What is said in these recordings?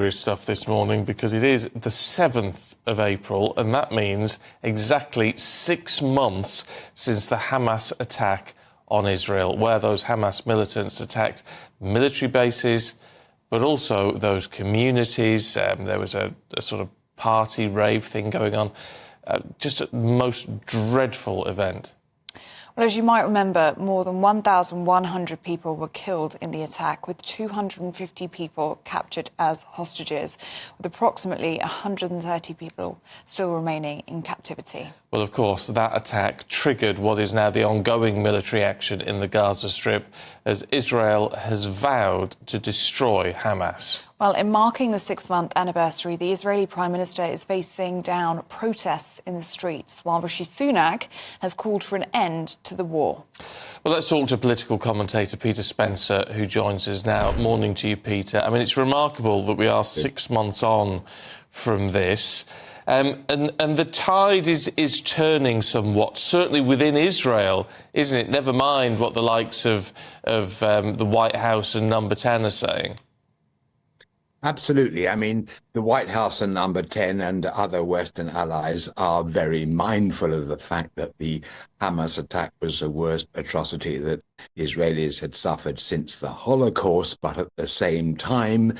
Stuff this morning because it is the 7th of April and that means exactly 6 months since the Hamas attack on Israel, where those Hamas militants attacked military bases but also those communities. There was a sort of party rave thing going on, just a most dreadful event. Well, as you might remember, more than 1,100 people were killed in the attack, with 250 people captured as hostages, with approximately 130 people still remaining in captivity. Well, of course, that attack triggered what is now the ongoing military action in the Gaza Strip, as Israel has vowed to destroy Hamas. Well, in marking the 6-month anniversary, the Israeli Prime Minister is facing down protests in the streets, while Rishi Sunak has called for an end to the war. Well, let's talk to political commentator Peter Spencer, who joins us now. Morning to you, Peter. I mean, it's remarkable that we are 6 months on from this. And the tide is turning somewhat, certainly within Israel, isn't it? Never mind what the likes of the White House and Number 10 are saying. Absolutely. I mean, the White House and Number 10 and other Western allies are very mindful of the fact that the Hamas attack was the worst atrocity that Israelis had suffered since the Holocaust. But at the same time,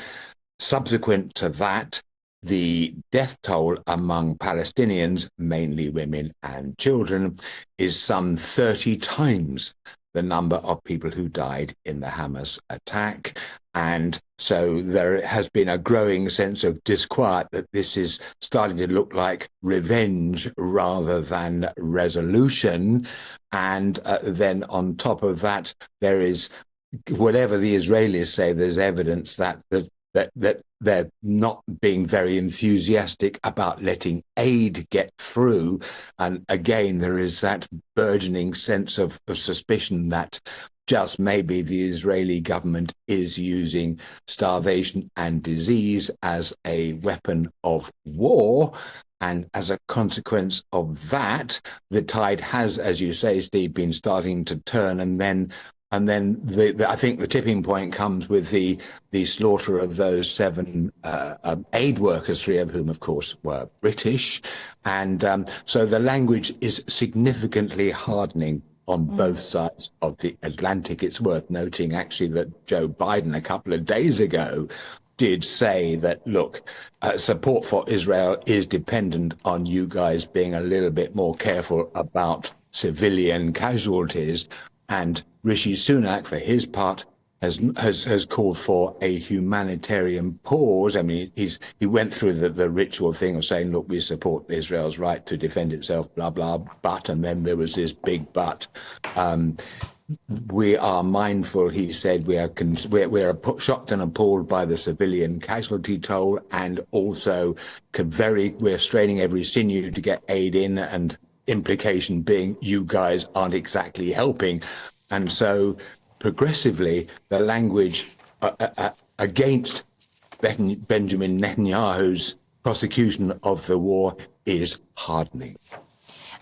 subsequent to that, the death toll among Palestinians, mainly women and children, is some 30 times the number of people who died in the Hamas attack. And so there has been a growing sense of disquiet that this is starting to look like revenge rather than resolution. And then on top of that, there is, whatever the Israelis say, there's evidence that they're not being very enthusiastic about letting aid get through. And again, there is that burgeoning sense of suspicion that just maybe the Israeli government is using starvation and disease as a weapon of war. And as a consequence of that, the tide has, as you say, Steve, been starting to turn. And then I think the tipping point comes with the slaughter of those 7 aid workers, 3 of whom, of course, were British. And so the language is significantly hardening on both sides of the Atlantic. It's worth noting, actually, that Joe Biden a couple of days ago did say that, look, support for Israel is dependent on you guys being a little bit more careful about civilian casualties. And Rishi Sunak, for his part, has called for a humanitarian pause. I mean, he went through the ritual thing of saying, look, we support Israel's right to defend itself, blah, blah, but, and then there was this big but. We are mindful, he said, we're shocked and appalled by the civilian casualty toll, and also we're straining every sinew to get aid in, and implication being you guys aren't exactly helping. And so progressively, the language against Benjamin Netanyahu's prosecution of the war is hardening.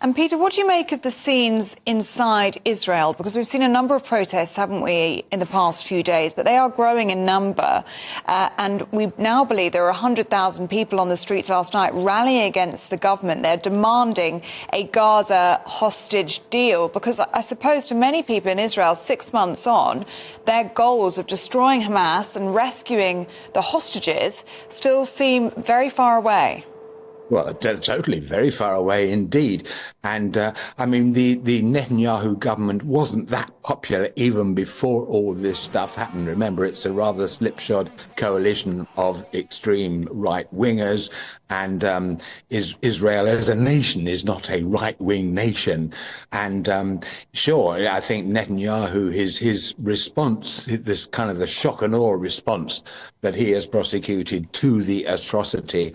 And Peter, what do you make of the scenes inside Israel? Because we've seen a number of protests, haven't we, in the past few days, but they are growing in number. And we now believe there are 100,000 people on the streets last night rallying against the government. They're demanding a Gaza hostage deal, because I suppose to many people in Israel, 6 months on, their goals of destroying Hamas and rescuing the hostages still seem very far away. Well, totally, very far away indeed. And I mean, the Netanyahu government wasn't that popular even before all this stuff happened. Remember, it's a rather slipshod coalition of extreme right-wingers. And Israel as a nation is not a right-wing nation. And sure, I think Netanyahu, his response, this kind of the shock and awe response that he has prosecuted to the atrocity,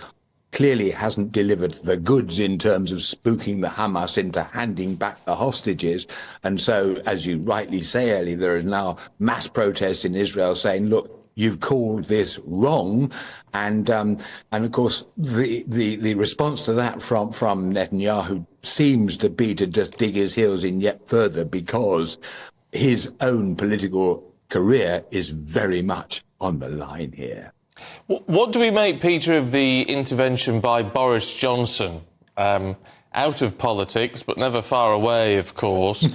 clearly hasn't delivered the goods in terms of spooking the Hamas into handing back the hostages. And so, as you rightly say, Ellie, there are now mass protests in Israel saying, look, you've called this wrong. And of course, the response to that from Netanyahu seems to be to just dig his heels in yet further, because his own political career is very much on the line here. What do we make, Peter, of the intervention by Boris Johnson, out of politics, but never far away, of course,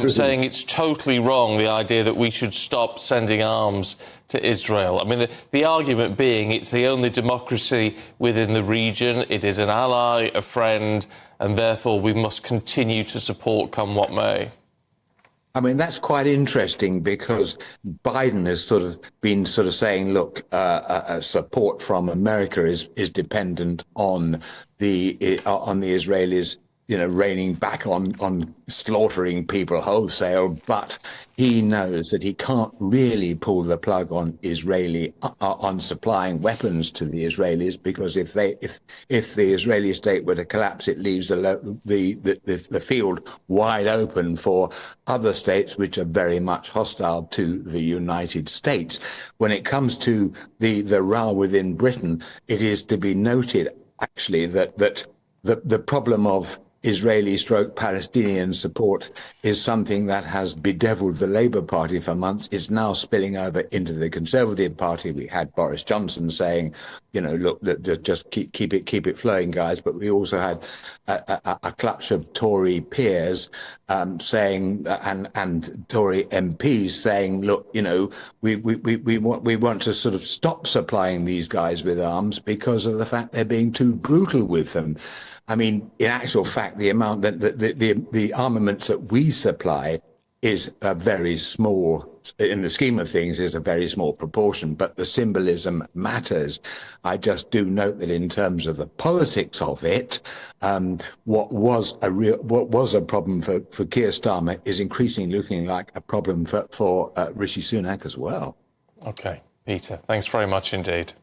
saying it's totally wrong, the idea that we should stop sending arms to Israel? I mean, the argument being it's the only democracy within the region, it is an ally, a friend, and therefore we must continue to support come what may. I mean, that's quite interesting because Biden has sort of been saying, look, support from America is dependent on the Israelis, reining back on slaughtering people wholesale. But he knows that he can't really pull the plug on on supplying weapons to the Israelis, because if the Israeli state were to collapse, it leaves the field wide open for other states which are very much hostile to the United States. When it comes to the row within Britain, it is to be noted actually that the problem of Israeli/Palestinian support is something that has bedeviled the Labour Party for months, is now spilling over into the Conservative Party. We had Boris Johnson saying, look, just keep it flowing, guys. But we also had a clutch of Tory peers saying, and Tory MPs saying, look, we want to sort of stop supplying these guys with arms because of the fact they're being too brutal with them. I mean, in actual fact, the amount that the armaments that we supply is a very small, in the scheme of things, is a very small proportion, but the symbolism matters. I just do note that in terms of the politics of it, what was a problem for Keir Starmer is increasingly looking like a problem for Rishi Sunak as well. OK, Peter, thanks very much indeed.